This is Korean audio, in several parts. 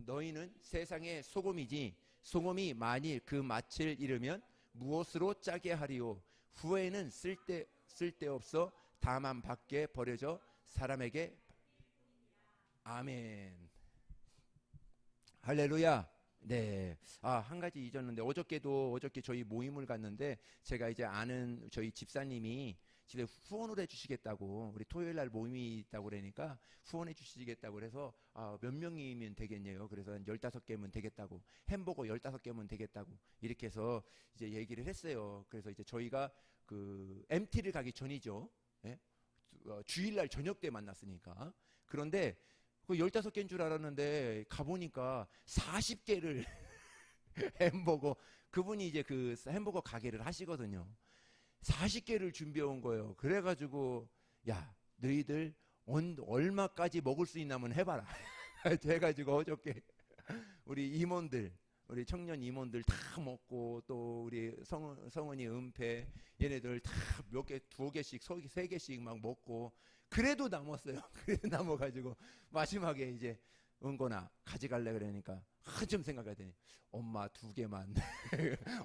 너희는 세상의 소금이지 소금이 만일 그 맛을 잃으면 무엇으로 짜게 하리요. 후에는 쓸데없어 다만 밖에 버려져 사람에게. 아멘. 할렐루야. 네. 한 가지 잊었는데, 어저께 저희 모임을 갔는데, 제가 이제 아는 저희 집사님이 집에 후원을 해주시겠다고, 우리 토요일 날 모임이 있다고 그러니까 후원해 주시겠다고 그래서, 몇 명이면 되겠네요. 그래서 한 15개면 되겠다고, 햄버거 15개면 되겠다고, 이렇게 해서 이제 얘기를 했어요. 그래서 이제 저희가 그 MT를 가기 전이죠. 예? 주일날 저녁 때 만났으니까. 그런데 그 15개인 줄 알았는데 가보니까 40개를 햄버거, 그분이 이제 그 햄버거 가게를 하시거든요. 40개를 준비해 온 거예요. 그래가지고 야, 너희들 얼마까지 먹을 수 있나면 해봐라. 해가지고 어저께 우리 청년 임원들 다 먹고, 또 우리 성은이 은폐 얘네들 다 몇 개, 2개씩, 3개씩 막 먹고, 그래도 남았어요. 그래도 남아가지고 마지막에 이제 은건아 가져갈래 그러니까 한참 생각하더니 엄마 2개만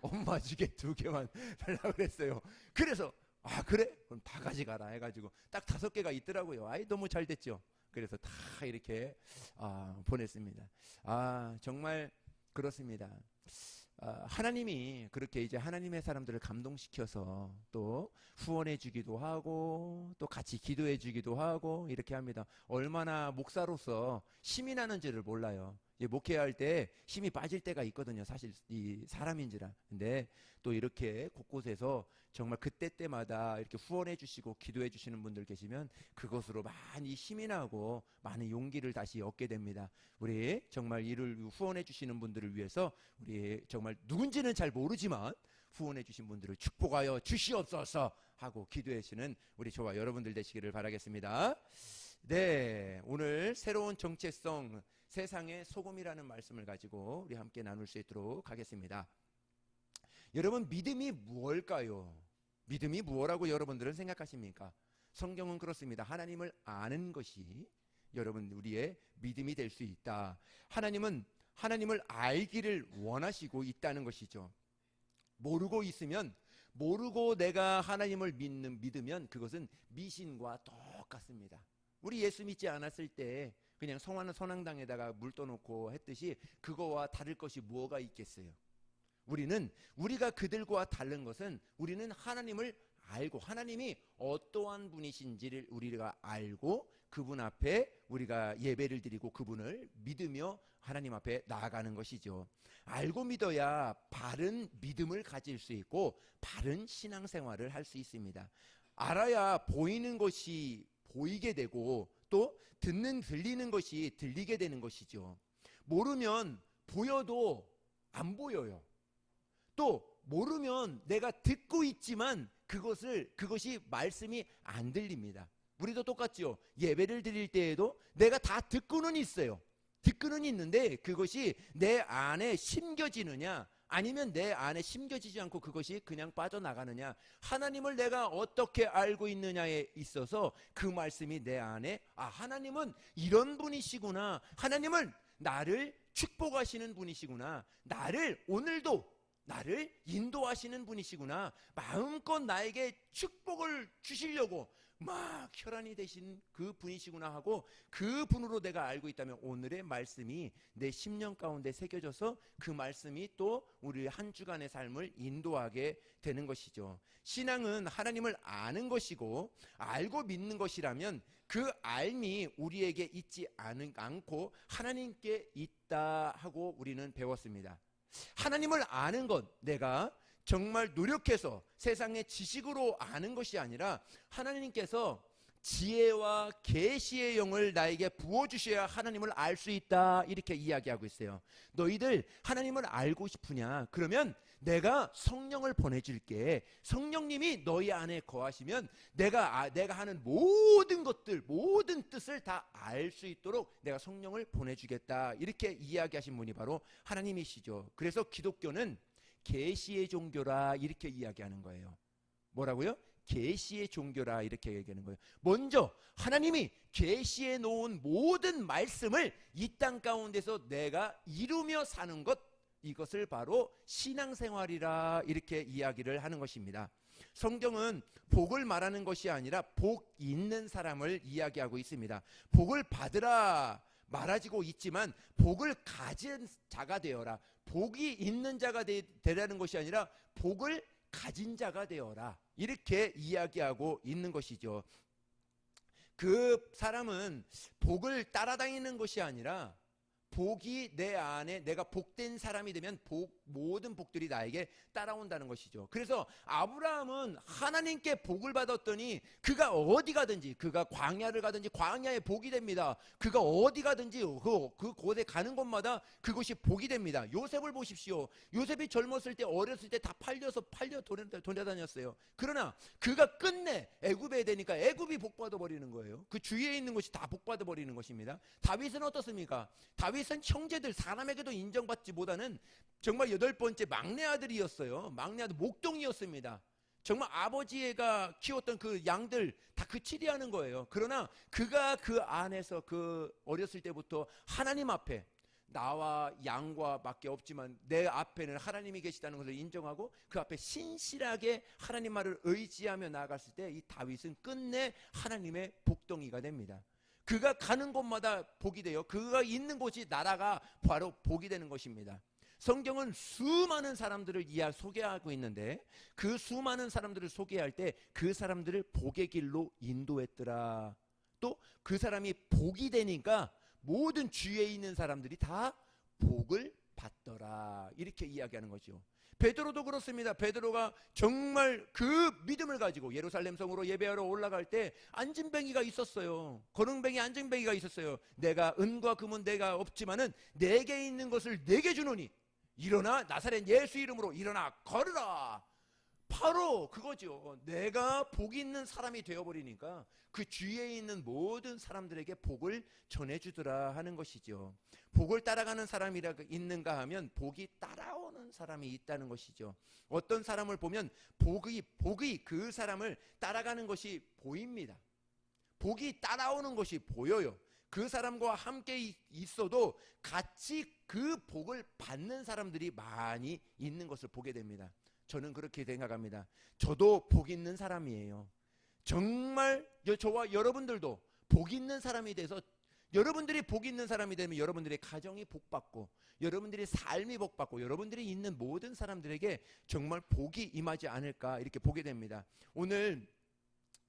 엄마 주게 2개만 달라고 그랬어요. 그래서 그래? 그럼 다 가져가라 해가지고 딱 5개가 있더라고요. 너무 잘 됐죠. 그래서 다 이렇게 보냈습니다. 정말 그렇습니다. 하나님이 그렇게 이제 하나님의 사람들을 감동시켜서 또 후원해 주기도 하고 또 같이 기도해 주기도 하고 이렇게 합니다. 얼마나 목사로서 힘이 나는지를 몰라요. 목회할 때 힘이 빠질 때가 있거든요. 사실 이 사람인지라. 근데 또 이렇게 곳곳에서 정말 그때때마다 이렇게 후원해 주시고 기도해 주시는 분들 계시면 그것으로 많이 힘이 나고 많은 용기를 다시 얻게 됩니다. 우리 정말 이를 후원해 주시는 분들을 위해서 우리 정말 누군지는 잘 모르지만 후원해 주신 분들을 축복하여 주시옵소서 하고 기도해 주시는 우리 저와 여러분들 되시기를 바라겠습니다. 네, 오늘 새로운 정체성, 세상의 소금이라는 말씀을 가지고 우리 함께 나눌 수 있도록 하겠습니다. 여러분, 믿음이 무엇일까요? 믿음이 무엇이라고 여러분들은 생각하십니까? 성경은 그렇습니다. 하나님을 아는 것이 여러분 우리의 믿음이 될 수 있다. 하나님은 하나님을 알기를 원하시고 있다는 것이죠. 모르고 있으면, 모르고 내가 하나님을 믿으면 그것은 미신과 똑같습니다. 우리 예수 믿지 않았을 때 그냥 선앙당에다가 물 떠놓고 했듯이 그거와 다를 것이 뭐가 있겠어요? 우리가 그들과 다른 것은 우리는 하나님을 알고, 하나님이 어떠한 분이신지를 우리가 알고 그분 앞에 우리가 예배를 드리고 그분을 믿으며 하나님 앞에 나아가는 것이죠. 알고 믿어야 바른 믿음을 가질 수 있고 바른 신앙생활을 할 수 있습니다. 알아야 보이는 것이 보이게 되고 또 들리는 것이 들리게 되는 것이죠. 모르면 보여도 안 보여요. 또 모르면 내가 듣고 있지만 그것이 말씀이 안 들립니다. 우리도 똑같죠. 예배를 드릴 때에도 내가 다 듣고는 있어요. 듣고는 있는데 그것이 내 안에 심겨지느냐 아니면 내 안에 심겨지지 않고 그것이 그냥 빠져나가느냐, 하나님을 내가 어떻게 알고 있느냐에 있어서 그 말씀이 내 안에 하나님은 이런 분이시구나, 하나님은 나를 축복하시는 분이시구나, 오늘도 나를 인도하시는 분이시구나, 마음껏 나에게 축복을 주시려고 막 혈안이 되신 그 분이시구나 하고 그 분으로 내가 알고 있다면 오늘의 말씀이 내 심령 가운데 새겨져서 그 말씀이 또 우리 한 주간의 삶을 인도하게 되는 것이죠. 신앙은 하나님을 아는 것이고 알고 믿는 것이라면 그 알미 우리에게 있지 않고 하나님께 있다 하고 우리는 배웠습니다. 하나님을 아는 것, 내가 정말 노력해서 세상의 지식으로 아는 것이 아니라 하나님께서 지혜와 계시의 영을 나에게 부어주셔야 하나님을 알 수 있다, 이렇게 이야기하고 있어요. 너희들 하나님을 알고 싶으냐? 그러면 내가 성령을 보내줄게. 성령님이 너희 안에 거하시면 내가 하는 모든 것들, 모든 뜻을 다 알 수 있도록 내가 성령을 보내주겠다, 이렇게 이야기하신 분이 바로 하나님이시죠. 그래서 기독교는 계시의 종교라 이렇게 이야기하는 거예요. 뭐라고요? 계시의 종교라 이렇게 얘기하는 거예요. 먼저 하나님이 계시해 놓은 모든 말씀을 이 땅 가운데서 내가 이루며 사는 것, 이것을 바로 신앙생활이라 이렇게 이야기를 하는 것입니다. 성경은 복을 말하는 것이 아니라 복 있는 사람을 이야기하고 있습니다. 복을 받으라 말하지고 있지만 복을 가진 자가 되어라. 복이 있는 자가 되라는 것이 아니라 복을 가진 자가 되어라. 이렇게 이야기하고 있는 것이죠. 그 사람은 복을 따라다니는 것이 아니라 복이 내 안에, 내가 복된 사람이 되면 모든 복들이 나에게 따라온다는 것이죠. 그래서 아브라함은 하나님께 복을 받았더니 그가 어디 가든지, 그가 광야를 가든지 광야에 복이 됩니다. 그가 어디 가든지 그 곳에 가는 곳마다 그것이 복이 됩니다. 요셉을 보십시오. 요셉이 젊었을 때, 어렸을 때 다 팔려 돌아다녔어요. 그러나 그가 끝내 애굽에 되니까 애굽이 복받아 버리는 거예요. 그 주위에 있는 것이 다 복받아 버리는 것입니다. 다윗은 어떻습니까? 다윗은 형제들 사람에게도 인정받지 못하는 정말 8번째 막내 아들이었어요. 막내 아들, 목동이었습니다. 정말 아버지가 키웠던 그 양들 다 그치리하는 거예요. 그러나 그가 그 안에서 그 어렸을 때부터 하나님 앞에 나와 양과 밖에 없지만 내 앞에는 하나님이 계시다는 것을 인정하고 그 앞에 신실하게 하나님 말을 의지하며 나아갔을 때 이 다윗은 끝내 하나님의 복덩이가 됩니다. 그가 가는 곳마다 복이 돼요. 그가 있는 곳이 나라가 바로 복이 되는 것입니다. 성경은 수많은 사람들을 소개하고 있는데 그 수많은 사람들을 소개할 때 그 사람들을 복의 길로 인도했더라. 또 그 사람이 복이 되니까 모든 주위에 있는 사람들이 다 복을 받더라. 이렇게 이야기하는 거죠. 베드로도 그렇습니다. 베드로가 정말 그 믿음을 가지고 예루살렘 성으로 예배하러 올라갈 때 안진뱅이가 있었어요. 거릉뱅이 안진뱅이가 있었어요. 내가 은과 금은 내가 없지만은 내게 있는 것을 내게 주노니 일어나 나사렛 예수 이름으로 일어나 걸으라. 바로 그거죠. 내가 복 있는 사람이 되어버리니까 그 주위에 있는 모든 사람들에게 복을 전해주더라 하는 것이죠. 복을 따라가는 사람이 있는가 하면 복이 따라오는 사람이 있다는 것이죠. 어떤 사람을 보면 복이 그 사람을 따라가는 것이 보입니다. 복이 따라오는 것이 보여요. 그 사람과 함께 있어도 같이 그 복을 받는 사람들이 많이 있는 것을 보게 됩니다. 저는 그렇게 생각합니다. 저도 복 있는 사람이에요. 정말 저와 여러분들도 복 있는 사람이 돼서 여러분들이 복 있는 사람이 되면 여러분들의 가정이 복받고 여러분들의 삶이 복받고 여러분들이 있는 모든 사람들에게 정말 복이 임하지 않을까 이렇게 보게 됩니다. 오늘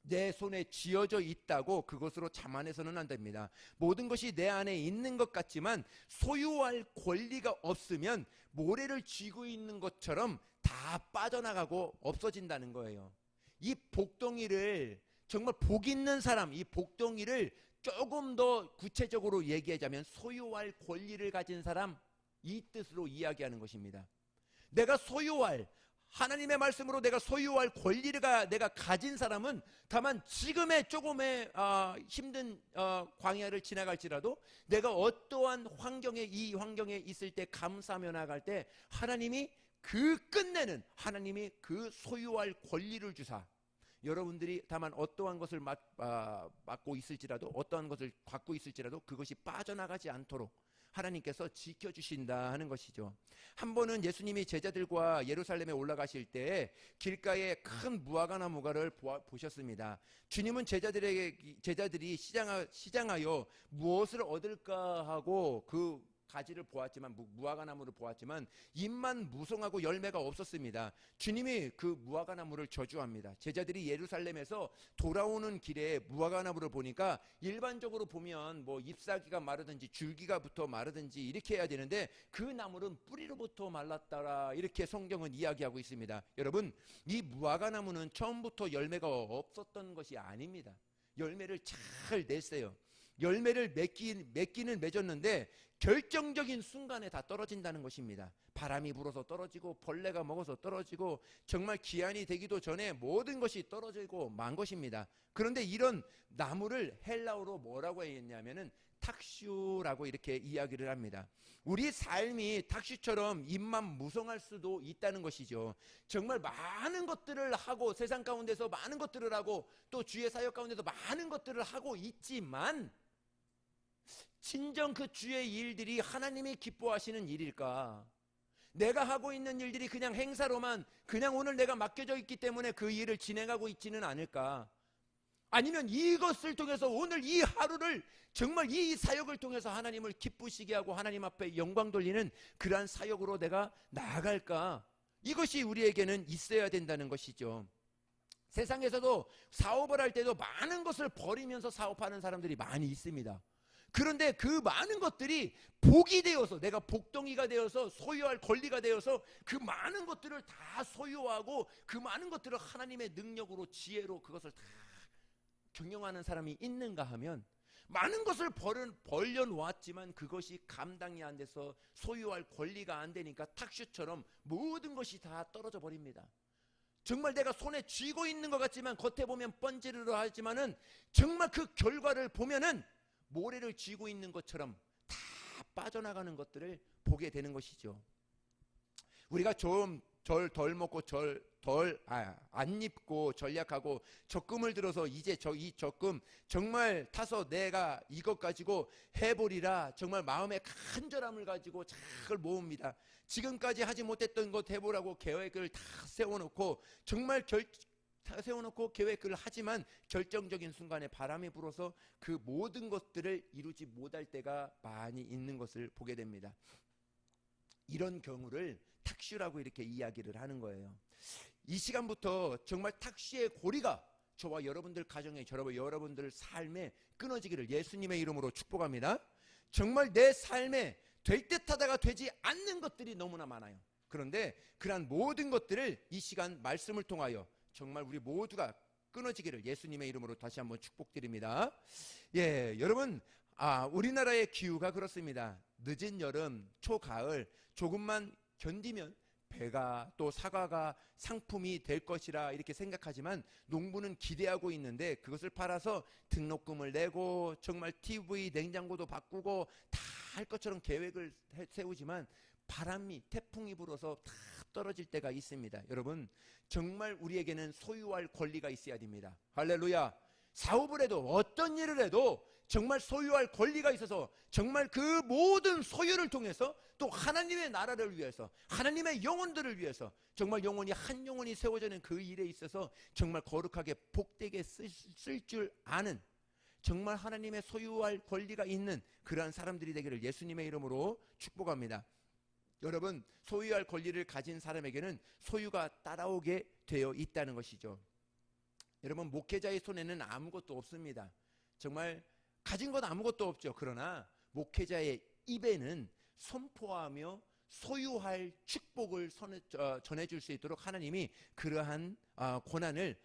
내 손에 쥐어져 있다고 그것으로 자만해서는 안 됩니다. 모든 것이 내 안에 있는 것 같지만 소유할 권리가 없으면 모래를 쥐고 있는 것처럼 다 빠져나가고 없어진다는 거예요. 이 복덩이를 정말 복 있는 사람, 이 복덩이를 조금 더 구체적으로 얘기하자면 소유할 권리를 가진 사람, 이 뜻으로 이야기하는 것입니다. 내가 소유할, 하나님의 말씀으로 내가 소유할 권리를 내가 가진 사람은 다만 지금의 조금의 힘든 광야를 지나갈지라도 내가 어떠한 이 환경에 있을 때 감사하며 나갈 때 하나님이 그 끝내는 하나님이 그 소유할 권리를 주사 여러분들이 다만 어떠한 것을 맡고 있을지라도 어떠한 것을 갖고 있을지라도 그것이 빠져나가지 않도록 하나님께서 지켜주신다 하는 것이죠. 한 번은 예수님이 제자들과 예루살렘에 올라가실 때 길가에 큰 무화과 나무가를 보셨습니다. 주님은 제자들이 시장하여 무엇을 얻을까 하고 그 가지를 보았지만 무화과 나무를 보았지만 잎만 무성하고 열매가 없었습니다. 주님이 그 무화과 나무를 저주합니다. 제자들이 예루살렘에서 돌아오는 길에 무화과 나무를 보니까 일반적으로 보면 뭐 잎사귀가 마르든지 줄기가 붙어 마르든지 이렇게 해야 되는데 그 나무는 뿌리로부터 말랐더라 이렇게 성경은 이야기하고 있습니다. 여러분, 이 무화과 나무는 처음부터 열매가 없었던 것이 아닙니다. 열매를 잘 냈어요. 열매를 맺기는 맺었는데 결정적인 순간에 다 떨어진다는 것입니다. 바람이 불어서 떨어지고 벌레가 먹어서 떨어지고 정말 기한이 되기도 전에 모든 것이 떨어지고 만 것입니다. 그런데 이런 나무를 헬라어로 뭐라고 했냐면은 탁슈라고 이렇게 이야기를 합니다. 우리 삶이 탁슈처럼 입만 무성할 수도 있다는 것이죠. 정말 많은 것들을 하고 세상 가운데서 많은 것들을 하고 또 주의 사역 가운데서 많은 것들을 하고 있지만 진정 그 주의 일들이 하나님이 기뻐하시는 일일까? 내가 하고 있는 일들이 그냥 행사로만 그냥 오늘 내가 맡겨져 있기 때문에 그 일을 진행하고 있지는 않을까? 아니면 이것을 통해서 오늘 이 하루를 정말 이 사역을 통해서 하나님을 기쁘시게 하고 하나님 앞에 영광 돌리는 그러한 사역으로 내가 나아갈까? 이것이 우리에게는 있어야 된다는 것이죠. 세상에서도 사업을 할 때도 많은 것을 버리면서 사업하는 사람들이 많이 있습니다. 그런데 그 많은 것들이 복이 되어서 내가 복덩이가 되어서 소유할 권리가 되어서 그 많은 것들을 다 소유하고 그 많은 것들을 하나님의 능력으로 지혜로 그것을 다 경영하는 사람이 있는가 하면 많은 것을 벌려놓았지만 그것이 감당이 안 돼서 소유할 권리가 안 되니까 탁슈처럼 모든 것이 다 떨어져 버립니다. 정말 내가 손에 쥐고 있는 것 같지만 겉에 보면 번지르르 하지만은 정말 그 결과를 보면은 모래를 쥐고 있는 것처럼 다 빠져나가는 것들을 보게 되는 것이죠. 우리가 좀 덜 먹고 안 입고 전략하고 적금을 들어서 이제 이 적금 정말 타서 내가 이것 가지고 해보리라 정말 마음의 간절함을 가지고 잘 모읍니다. 지금까지 하지 못했던 것 해보라고 계획을 다 세워놓고 정말 세워놓고 계획을 하지만 결정적인 순간에 바람이 불어서 그 모든 것들을 이루지 못할 때가 많이 있는 것을 보게 됩니다. 이런 경우를 탁슈라고 이렇게 이야기를 하는 거예요. 이 시간부터 정말 탁슈의 고리가 저와 여러분들 가정에 저와 여러분들 삶에 끊어지기를 예수님의 이름으로 축복합니다. 정말 내 삶에 될 듯하다가 되지 않는 것들이 너무나 많아요. 그런데 그러한 모든 것들을 이 시간 말씀을 통하여 정말 우리 모두가 끊어지기를 예수님의 이름으로 다시 한번 축복드립니다. 예, 여러분, 우리나라의 기후가 그렇습니다. 늦은 여름, 초가을 조금만 견디면 배가 또 사과가 상품이 될 것이라 이렇게 생각하지만 농부는 기대하고 있는데 그것을 팔아서 등록금을 내고 정말 TV, 냉장고도 바꾸고 다 할 것처럼 계획을 세우지만 바람이 태풍이 불어서 다 떨어질 때가 있습니다. 여러분 정말 우리에게는 소유할 권리가 있어야 됩니다. 할렐루야. 사업을 해도 어떤 일을 해도 정말 소유할 권리가 있어서 정말 그 모든 소유를 통해서 또 하나님의 나라를 위해서 하나님의 영혼들을 위해서 정말 영혼이 한 영혼이 세워지는 그 일에 있어서 정말 거룩하게 복되게 쓸 줄 아는 정말 하나님의 소유할 권리가 있는 그러한 사람들이 되기를 예수님의 이름으로 축복합니다. 여러분 소유할 권리를 가진 사람에게는 소유가 따라오게 되어 있다는 것이죠. 여러분 목회자의 손에는 아무것도 없습니다. 정말 가진 건 아무것도 없죠. 그러나 목회자의 입에는 선포하며 소유할 축복을 전해줄 수 있도록 하나님이 그러한 권한을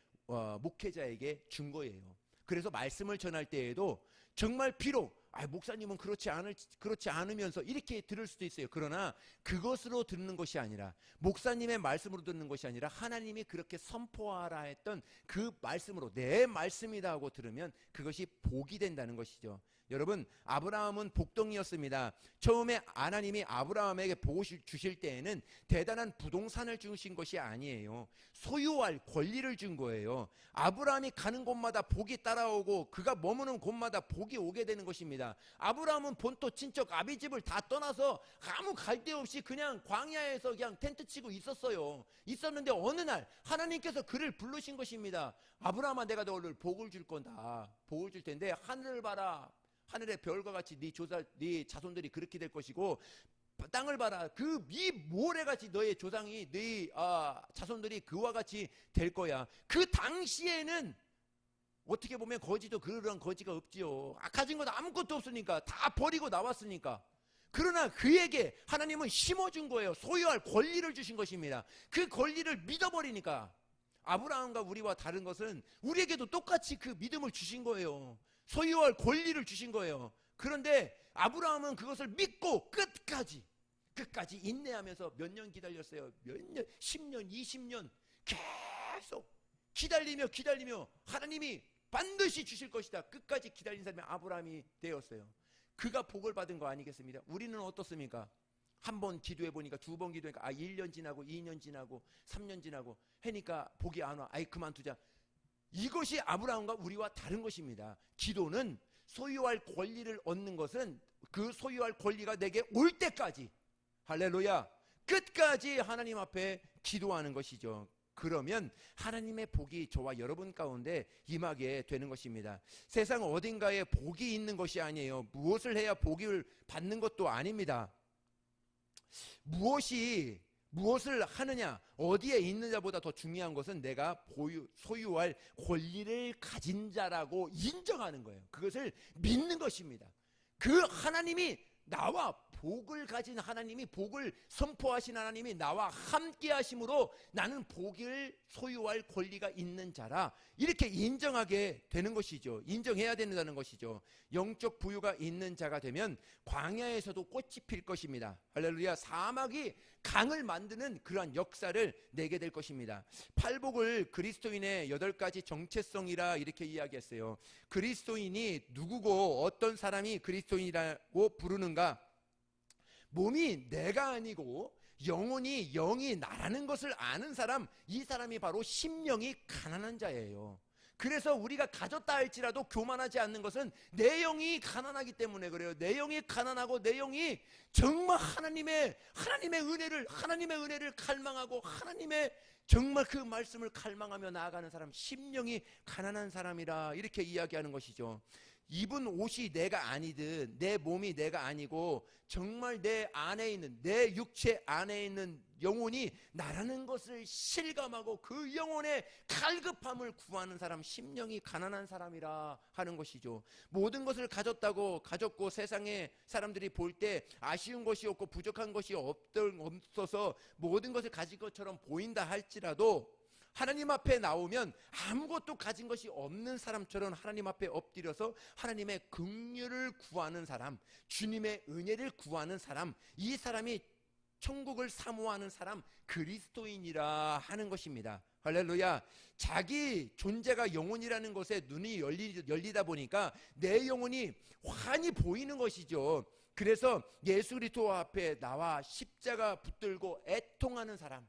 목회자에게 준 거예요. 그래서 말씀을 전할 때에도 정말 비록 목사님은 그렇지 않으면서 이렇게 들을 수도 있어요. 그러나 그것으로 듣는 것이 아니라 목사님의 말씀으로 듣는 것이 아니라 하나님이 그렇게 선포하라 했던 그 말씀으로 내 말씀이다 하고 들으면 그것이 복이 된다는 것이죠. 여러분 아브라함은 복덩이였습니다. 처음에 하나님이 아브라함에게 복을 주실 때에는 대단한 부동산을 주신 것이 아니에요. 소유할 권리를 준 거예요. 아브라함이 가는 곳마다 복이 따라오고 그가 머무는 곳마다 복이 오게 되는 것입니다. 아브라함은 본토 친척 아비집을 다 떠나서 아무 갈 데 없이 그냥 광야에서 그냥 텐트 치고 있었는데 어느 날 하나님께서 그를 부르신 것입니다. 아브라함아 내가 너를 복을 줄 건다. 복을 줄 텐데 하늘을 봐라. 하늘의 별과 같이 네 자손들이 그렇게 될 것이고 땅을 봐라. 그 이 모래같이 너의 조상이 네 자손들이 그와 같이 될 거야. 그 당시에는 어떻게 보면 거지도 그런 거지가 없지요. 가진 건 아무것도 없으니까 다 버리고 나왔으니까. 그러나 그에게 하나님은 심어준 거예요. 소유할 권리를 주신 것입니다. 그 권리를 믿어버리니까 아브라함과 우리와 다른 것은 우리에게도 똑같이 그 믿음을 주신 거예요. 소유할 권리를 주신 거예요. 그런데 아브라함은 그것을 믿고 끝까지 인내하면서 몇 년 기다렸어요. 몇 년, 10년, 20년 계속 기다리며 하나님이 반드시 주실 것이다. 끝까지 기다린 사람이 아브라함이 되었어요. 그가 복을 받은 거 아니겠습니까? 우리는 어떻습니까? 한 번 기도해 보니까, 두 번 기도하니까 1년 지나고 2년 지나고 3년 지나고 하니까 복이 안 와. 그만두자. 이것이 아브라함과 우리와 다른 것입니다. 기도는 소유할 권리를 얻는 것은 그 소유할 권리가 내게 올 때까지, 할렐루야, 끝까지 하나님 앞에 기도하는 것이죠. 그러면 하나님의 복이 저와 여러분 가운데 임하게 되는 것입니다. 세상 어딘가에 복이 있는 것이 아니에요. 무엇을 해야 복을 받는 것도 아닙니다. 무엇을 하느냐, 어디에 있느냐보다 더 중요한 것은 내가 소유할 권리를 가진 자라고 인정하는 거예요. 그것을 믿는 것입니다. 그 하나님이, 나와 복을 가진 하나님이, 복을 선포하신 하나님이 나와 함께 하심으로 나는 복을 소유할 권리가 있는 자라, 이렇게 인정하게 되는 것이죠. 인정해야 된다는 것이죠. 영적 부유가 있는 자가 되면 광야에서도 꽃이 필 것입니다. 할렐루야. 사막이 강을 만드는 그러한 역사를 내게 될 것입니다. 팔복을 그리스도인의 8가지 정체성이라 이렇게 이야기했어요. 그리스도인이 누구고 어떤 사람이 그리스도인이라고 부르는가? 몸이 내가 아니고 영혼이, 영이 나라는 것을 아는 사람, 이 사람이 바로 심령이 가난한 자예요. 그래서 우리가 가졌다 할지라도 교만하지 않는 것은 내 영이 가난하기 때문에 그래요. 내 영이 가난하고 내 영이 정말 하나님의 은혜를 갈망하고 하나님의 정말 그 말씀을 갈망하며 나아가는 사람, 심령이 가난한 사람이라 이렇게 이야기하는 것이죠. 입은 옷이 내가 아니든 내 몸이 내가 아니고 정말 내 안에 있는, 내 육체 안에 있는 영혼이 나라는 것을 실감하고 그 영혼의 갈급함을 구하는 사람, 심령이 가난한 사람이라 하는 것이죠. 모든 것을 가졌고 세상에 사람들이 볼 때 아쉬운 것이 없고 부족한 것이 없어서 모든 것을 가진 것처럼 보인다 할지라도 하나님 앞에 나오면 아무것도 가진 것이 없는 사람처럼 하나님 앞에 엎드려서 하나님의 긍휼을 구하는 사람, 주님의 은혜를 구하는 사람, 이 사람이 천국을 사모하는 사람, 그리스도인이라 하는 것입니다. 할렐루야. 자기 존재가 영혼이라는 것에 눈이 열리다 보니까 내 영혼이 환히 보이는 것이죠. 그래서 예수 그리스도 앞에 나와 십자가 붙들고 애통하는 사람,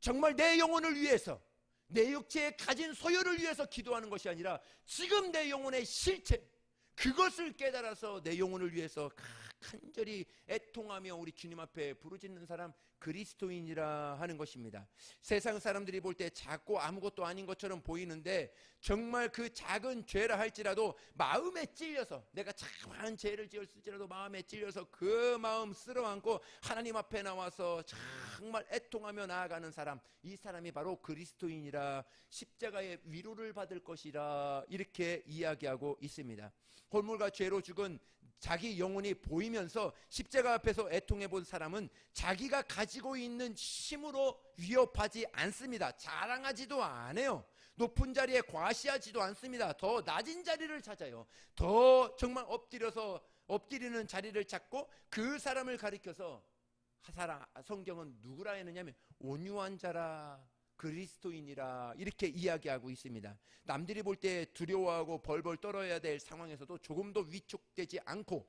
정말 내 영혼을 위해서, 내 육체에 가진 소유를 위해서 기도하는 것이 아니라 지금 내 영혼의 실체, 그것을 깨달아서 내 영혼을 위해서 간절히 애통하며 우리 주님 앞에 부르짖는 사람, 그리스도인이라 하는 것입니다. 세상 사람들이 볼 때 작고 아무것도 아닌 것처럼 보이는데 정말 그 작은 죄라 할지라도 마음에 찔려서, 내가 작은 죄를 지었을지라도 마음에 찔려서 그 마음 쓸어안고 하나님 앞에 나와서 정말 애통하며 나아가는 사람, 이 사람이 바로 그리스도인이라, 십자가의 위로를 받을 것이라 이렇게 이야기하고 있습니다. 홀물과 죄로 죽은 자기 영혼이 보이면서 십자가 앞에서 애통해 본 사람은 자기가 가지고 있는 힘으로 위협하지 않습니다. 자랑하지도 않아요. 높은 자리에 과시하지도 않습니다. 더 낮은 자리를 찾아요. 더 정말 엎드리는 자리를 찾고 그 사람을 가리켜서 성경은 누구라 했느냐면 온유한 자라, 그리스도인이라 이렇게 이야기하고 있습니다. 남들이 볼 때 두려워하고 벌벌 떨어야 될 상황에서도 조금도 위축되지 않고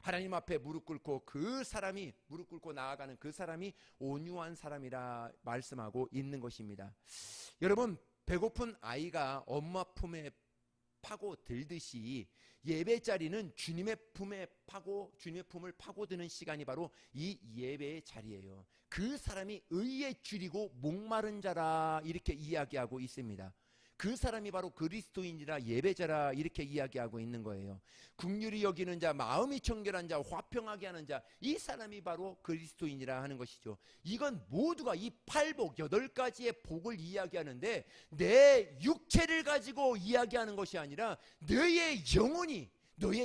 하나님 앞에 무릎 꿇고 나아가는 그 사람이 온유한 사람이라 말씀하고 있는 것입니다. 여러분, 배고픈 아이가 엄마 품에 파고들듯이 예배 자리는 주님의 품을 파고드는 시간이 바로 이 예배의 자리예요. 그 사람이 의에 줄이고 목마른 자라 이렇게 이야기하고 있습니다. 그 사람이 바로 그리스도인이라, 예배자라 이렇게 이야기하고 있는 거예요. 긍휼히 여기는 자, 마음이 청결한 자, 화평하게 하는 자, 이 사람이 바로 그리스도인이라 하는 것이죠. 이건 모두가 이 팔복 8가지의 복을 이야기하는데 내 육체를 가지고 이야기하는 것이 아니라 너의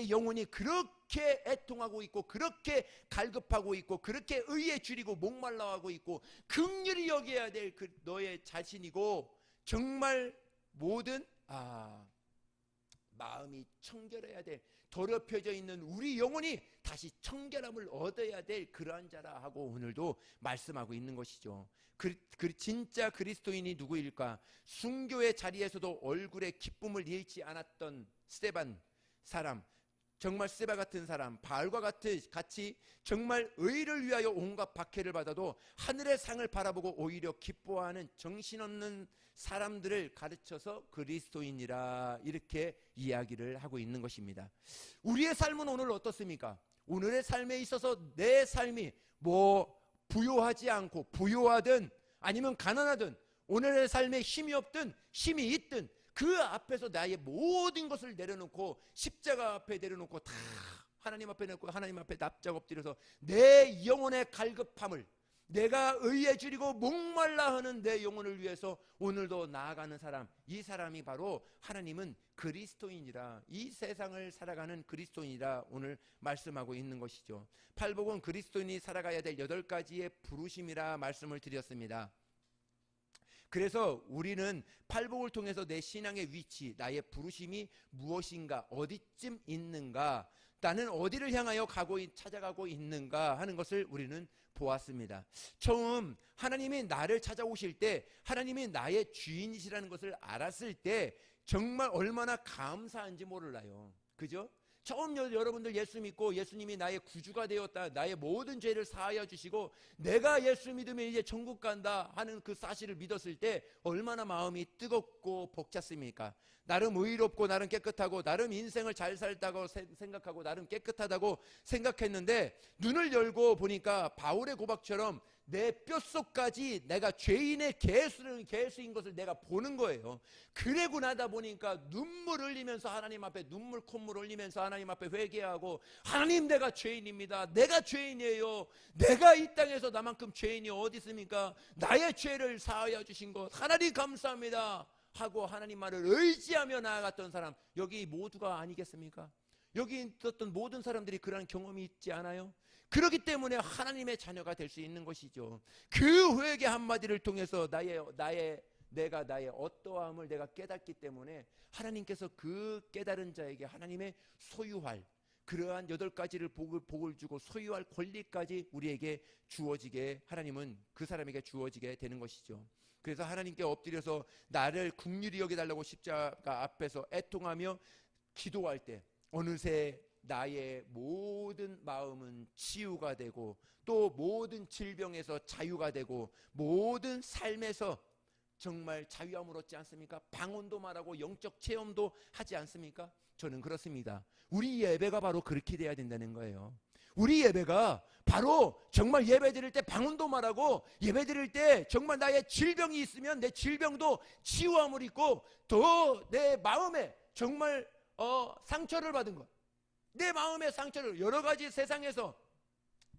영혼이 그렇게 애통하고 있고 그렇게 갈급하고 있고 그렇게 의에 줄이고 목말라하고 있고 긍휼히 여겨야 될 너의 자신이고 정말 모든 마음이 청결해야 될 더럽혀져 있는 우리 영혼이 다시 청결함을 얻어야 될 그러한 자라 하고 오늘도 말씀하고 있는 것이죠. 진짜 그리스도인이 누구일까? 순교의 자리에서도 얼굴에 기쁨을 잃지 않았던 스데반 사람, 정말 스데반 같은 사람, 바알과 같이 정말 의를 위하여 온갖 박해를 받아도 하늘의 상을 바라보고 오히려 기뻐하는 정신없는 사람들을 가르쳐서 그리스도인이라 이렇게 이야기를 하고 있는 것입니다. 우리의 삶은 오늘 어떻습니까? 오늘의 삶에 있어서 내 삶이 부요하지 않고 부요하든 아니면 가난하든 오늘의 삶에 힘이 없든 힘이 있든 그 앞에서 나의 모든 것을 내려놓고 십자가 앞에 내려놓고 다 하나님 앞에 놓고 하나님 앞에 납작 엎드려서 내 영혼의 갈급함을 내가 의에 줄이고 목말라 하는 내 영혼을 위해서 오늘도 나아가는 사람, 이 사람이 바로 하나님은 그리스도인이라, 이 세상을 살아가는 그리스도인이라 오늘 말씀하고 있는 것이죠. 팔복은 그리스도인이 살아가야 될 8가지의 부르심이라 말씀을 드렸습니다. 그래서 우리는 팔복을 통해서 내 신앙의 위치, 나의 부르심이 무엇인가, 어디쯤 있는가, 나는 어디를 향하여 찾아가고 있는가 하는 것을 우리는 보았습니다. 처음 하나님이 나를 찾아오실 때, 하나님이 나의 주인이시라는 것을 알았을 때 정말 얼마나 감사한지 몰라요. 그죠? 처음 여러분들 예수 믿고 예수님이 나의 구주가 되었다, 나의 모든 죄를 사하여 주시고 내가 예수 믿으면 이제 천국 간다 하는 그 사실을 믿었을 때 얼마나 마음이 뜨겁고 벅찼습니까? 나름 의롭고 나름 깨끗하고 나름 인생을 잘 살다고 생각하고 나름 깨끗하다고 생각했는데 눈을 열고 보니까 바울의 고박처럼 내 뼛속까지 내가 죄인의 개수인 것을 내가 보는 거예요. 그러고 나다 보니까 눈물 흘리면서 하나님 앞에 콧물 흘리면서 하나님 앞에 회개하고, 하나님 내가 죄인입니다. 내가 죄인이에요. 내가 이 땅에서 나만큼 죄인이 어디 있습니까? 나의 죄를 사하여 주신 것 하나님 감사합니다 하고 하나님 말을 의지하며 나아갔던 사람, 여기 모두가 아니겠습니까? 여기 있었던 모든 사람들이 그러한 경험이 있지 않아요? 그렇기 때문에 하나님의 자녀가 될 수 있는 것이죠. 그 회개 한마디를 통해서 내가 나의 어떠함을 내가 깨닫기 때문에 하나님께서 그 깨달은 자에게 하나님의 소유할 그러한 8가지를 복을 주고 소유할 권리까지 우리에게 주어지게, 하나님은 그 사람에게 주어지게 되는 것이죠. 그래서 하나님께 엎드려서 나를 긍휼히 여겨달라고 십자가 앞에서 애통하며 기도할 때 어느새 나의 모든 마음은 치유가 되고 또 모든 질병에서 자유가 되고 모든 삶에서 정말 자유함을 얻지 않습니까? 방언도 말하고 영적 체험도 하지 않습니까? 저는 그렇습니다. 우리 예배가 바로 그렇게 돼야 된다는 거예요. 우리 예배가 바로 정말 예배 드릴 때 방언도 말하고 예배 드릴 때 정말 나의 질병이 있으면 내 질병도 치유함을 입고 더 내 마음에 정말 상처를 받은 것, 내 마음의 상처를 여러 가지 세상에서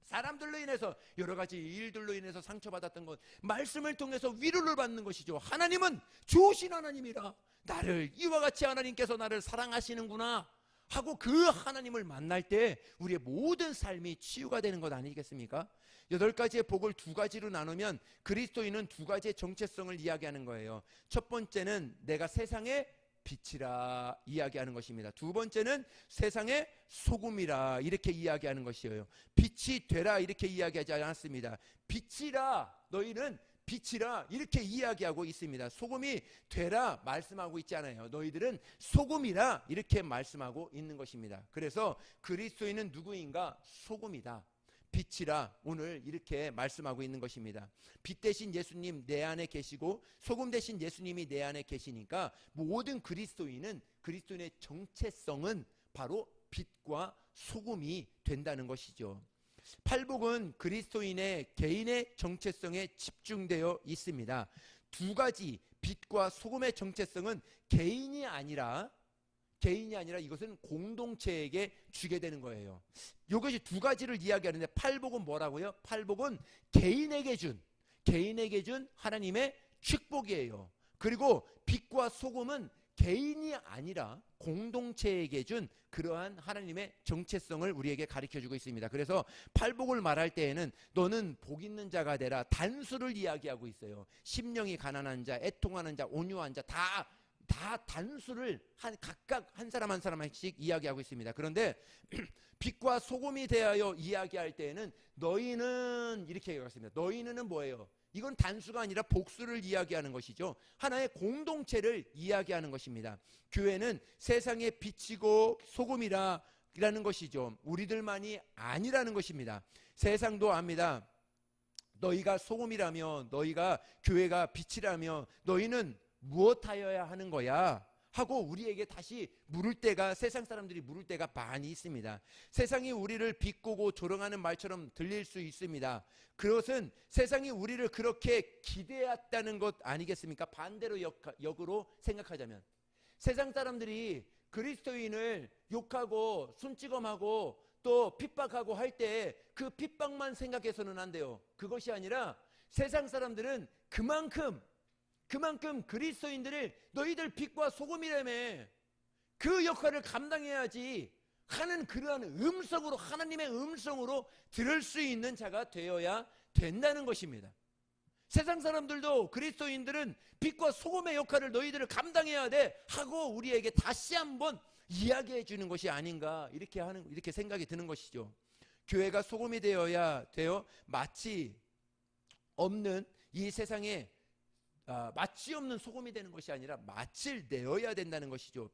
사람들로 인해서 여러 가지 일들로 인해서 상처받았던 것 말씀을 통해서 위로를 받는 것이죠. 하나님은 좋으신 하나님이라, 나를 이와 같이 하나님께서 나를 사랑하시는구나 하고 그 하나님을 만날 때 우리의 모든 삶이 치유가 되는 것 아니겠습니까? 8가지의 복을 2가지로 나누면 그리스도인은 2가지의 정체성을 이야기하는 거예요. 첫 번째는 내가 세상의 빛이라 이야기하는 것입니다. 2번째는 세상의 소금이라 이렇게 이야기하는 것이에요. 빛이 되라 이렇게 이야기하지 않았습니다. 빛이라, 너희는 빛이라 이렇게 이야기하고 있습니다. 소금이 되라 말씀하고 있지 않아요. 너희들은 소금이라 이렇게 말씀하고 있는 것입니다. 그래서 그리스도인은 누구인가? 소금이다, 빛이라 오늘 이렇게 말씀하고 있는 것입니다. 빛 대신 예수님 내 안에 계시고 소금 대신 예수님이 내 안에 계시니까 모든 그리스도인의 정체성은 바로 빛과 소금이 된다는 것이죠. 팔복은 그리스도인의 개인의 정체성에 집중되어 있습니다. 2가지 빛과 소금의 정체성은 개인이 아니라 이것은 공동체에게 주게 되는 거예요. 이것이 2가지를 이야기하는데 팔복은 뭐라고요? 팔복은 개인에게 준 하나님의 축복이에요. 그리고 빛과 소금은 개인이 아니라 공동체에게 준 그러한 하나님의 정체성을 우리에게 가르쳐주고 있습니다. 그래서 팔복을 말할 때에는 너는 복 있는 자가 되라, 단수를 이야기하고 있어요. 심령이 가난한 자, 애통하는 자, 온유한 자 다 다 단수를 각각 한 사람 한 사람씩 이야기하고 있습니다. 그런데 빛과 소금이 대하여 이야기할 때에는 너희는 이렇게 얘기했습니다. 너희는 뭐예요? 이건 단수가 아니라 복수를 이야기하는 것이죠. 하나의 공동체를 이야기하는 것입니다. 교회는 세상의 빛이고 소금이라는 것이죠. 우리들만이 아니라는 것입니다. 세상도 압니다. 너희가 소금이라며, 너희가 교회가 빛이라며, 너희는 무엇하여야 하는 거야? 하고 우리에게 다시 물을 때가, 세상 사람들이 물을 때가 많이 있습니다. 세상이 우리를 비꼬고 조롱하는 말처럼 들릴 수 있습니다. 그것은 세상이 우리를 그렇게 기대했다는 것 아니겠습니까? 반대로 역으로 생각하자면 세상 사람들이 그리스도인을 욕하고 손찌검하고 또 핍박하고 할 때 그 핍박만 생각해서는 안 돼요. 그것이 아니라 세상 사람들은 그만큼 그리스도인들을 너희들 빛과 소금이라며 그 역할을 감당해야지 하는 그러한 음성으로, 하나님의 음성으로 들을 수 있는 자가 되어야 된다는 것입니다. 세상 사람들도 그리스도인들은 빛과 소금의 역할을 너희들을 감당해야 돼 하고 우리에게 다시 한번 이야기해 주는 것이 아닌가, 이렇게 생각이 드는 것이죠. 교회가 소금이 되어야 돼요. 마치 없는 이 세상에 마치 없는 소금이 되는 것이 아니라 맛을 내어야 된다는 것이죠.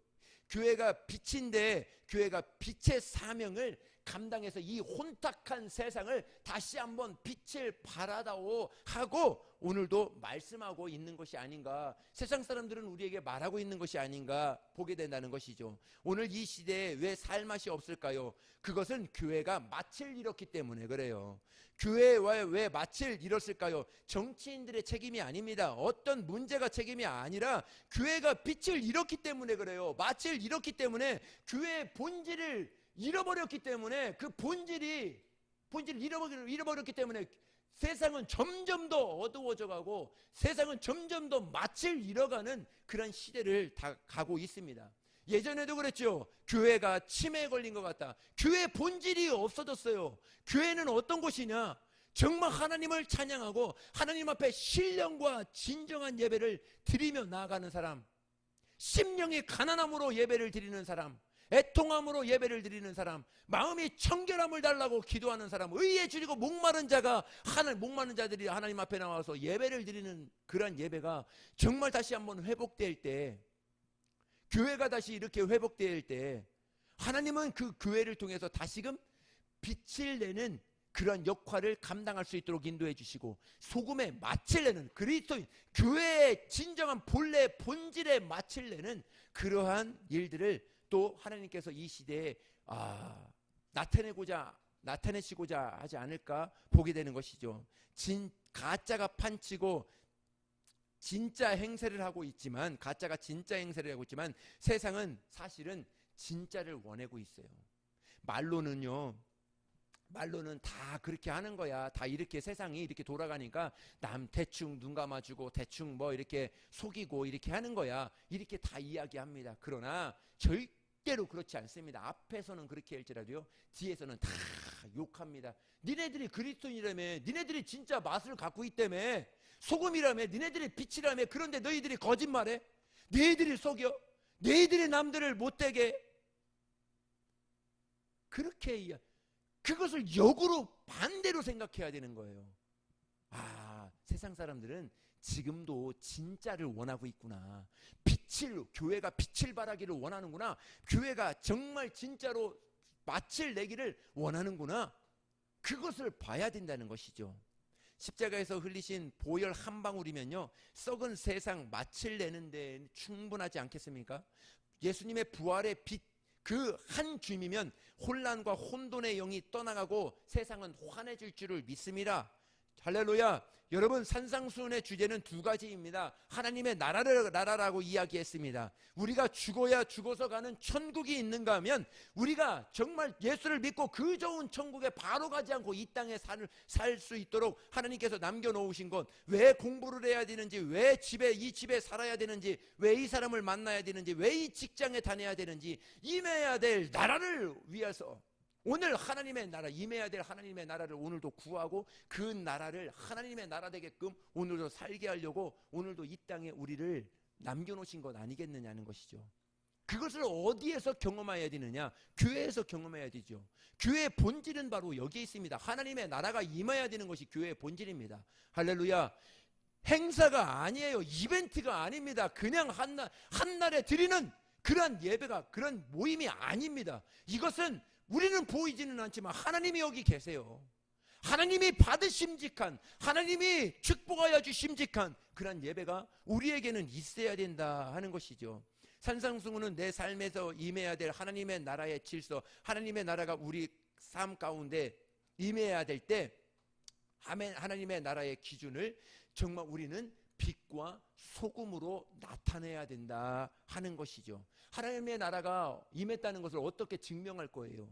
교회가 빛인데 교회가 빛의 사명을 감당해서 이 혼탁한 세상을 다시 한번 빛을 발하다오 하고 오늘도 말씀하고 있는 것이 아닌가, 세상 사람들은 우리에게 말하고 있는 것이 아닌가 보게 된다는 것이죠. 오늘 이 시대에 왜 살맛이 없을까요? 그것은 교회가 맛을 잃었기 때문에 그래요. 교회와 왜 맛을 잃었을까요? 정치인들의 책임이 아닙니다. 어떤 문제가 책임이 아니라 교회가 빛을 잃었기 때문에 그래요. 맛을 잃었기 때문에, 교회의 본질을 잃어버렸기 때문에, 그 본질을 잃어버렸기 때문에 세상은 점점 더 어두워져 가고 세상은 점점 더 맛을 잃어가는 그런 시대를 다 가고 있습니다. 예전에도 그랬죠. 교회가 치매에 걸린 것 같다. 교회 본질이 없어졌어요. 교회는 어떤 곳이냐? 정말 하나님을 찬양하고 하나님 앞에 신령과 진정한 예배를 드리며 나아가는 사람, 심령이 가난함으로 예배를 드리는 사람, 애통함으로 예배를 드리는 사람, 마음이 청결함을 달라고 기도하는 사람, 의에 줄이고 목마른 자들이 하나님 앞에 나와서 예배를 드리는 그런 예배가 정말 다시 한번 회복될 때, 교회가 다시 이렇게 회복될 때 하나님은 그 교회를 통해서 다시금 빛을 내는 그런 역할을 감당할 수 있도록 인도해 주시고, 소금의 맛을 내는 그리스도인, 교회의 진정한 본래 본질의 맛을 내는 그러한 일들을 또 하나님께서 이 시대에 나타내시고자 하지 않을까 보게 되는 것이죠. 가짜가 판치고 진짜 행세를 하고 있지만, 가짜가 진짜 행세를 하고 있지만 세상은 사실은 진짜를 원하고 있어요. 말로는 다 그렇게 하는 거야. 다 이렇게 세상이 이렇게 돌아가니까 남 대충 눈 감아주고 대충 뭐 이렇게 속이고 이렇게 하는 거야. 이렇게 다 이야기합니다. 그러나 절대로 그렇지 않습니다. 앞에서는 그렇게 할지라도요, 뒤에서는 다 욕합니다. 니네들이 그리스도인이라며, 니네들이 진짜 맛을 갖고 있다며, 소금이라며, 니네들이 빛이라며, 그런데 너희들이 거짓말해? 너희들이 속여? 너희들이 남들을 못되게? 그렇게 그것을 역으로 반대로 생각해야 되는 거예요. 세상 사람들은 지금도 진짜를 원하고 있구나. 교회가 빛을 발하기를 원하는구나. 교회가 정말 진짜로 맛을 내기를 원하는구나. 그것을 봐야 된다는 것이죠. 십자가에서 흘리신 보혈 한 방울이면요, 썩은 세상 맛을 내는 데 충분하지 않겠습니까? 예수님의 부활의 빛, 그 한 줌이면 혼란과 혼돈의 영이 떠나가고 세상은 환해질 줄을 믿습니다. 할렐루야. 여러분, 산상수훈의 주제는 두 가지입니다. 하나님의 나라라고 이야기했습니다. 우리가 죽어서 가는 천국이 있는가 하면, 우리가 정말 예수를 믿고 그 좋은 천국에 바로 가지 않고 이 땅에 살 수 있도록 하나님께서 남겨놓으신 것, 왜 공부를 해야 되는지, 왜 이 집에 살아야 되는지, 왜 이 사람을 만나야 되는지, 왜 이 직장에 다녀야 되는지, 임해야 될 나라를 위해서 오늘 하나님의 나라, 임해야 될 하나님의 나라를 오늘도 구하고 그 나라를 하나님의 나라 되게끔 오늘도 살게 하려고 오늘도 이 땅에 우리를 남겨놓으신 것 아니겠느냐는 것이죠. 그것을 어디에서 경험해야 되느냐? 교회에서 경험해야 되죠. 교회의 본질은 바로 여기에 있습니다. 하나님의 나라가 임해야 되는 것이 교회의 본질입니다. 할렐루야. 행사가 아니에요. 이벤트가 아닙니다. 그냥 한 날에 드리는 그런 예배가, 그런 모임이 아닙니다. 이것은 우리는 보이지는 않지만 하나님이 여기 계세요. 하나님이 받으심직한, 하나님이 축복하여 주심직한 그런 예배가 우리에게는 있어야 된다 하는 것이죠. 산상수훈은 내 삶에서 임해야 될 하나님의 나라의 질서, 하나님의 나라가 우리 삶 가운데 임해야 될 때 하나님의 나라의 기준을 정말 우리는 빛과 소금으로 나타내야 된다 하는 것이죠. 하나님의 나라가 임했다는 것을 어떻게 증명할 거예요?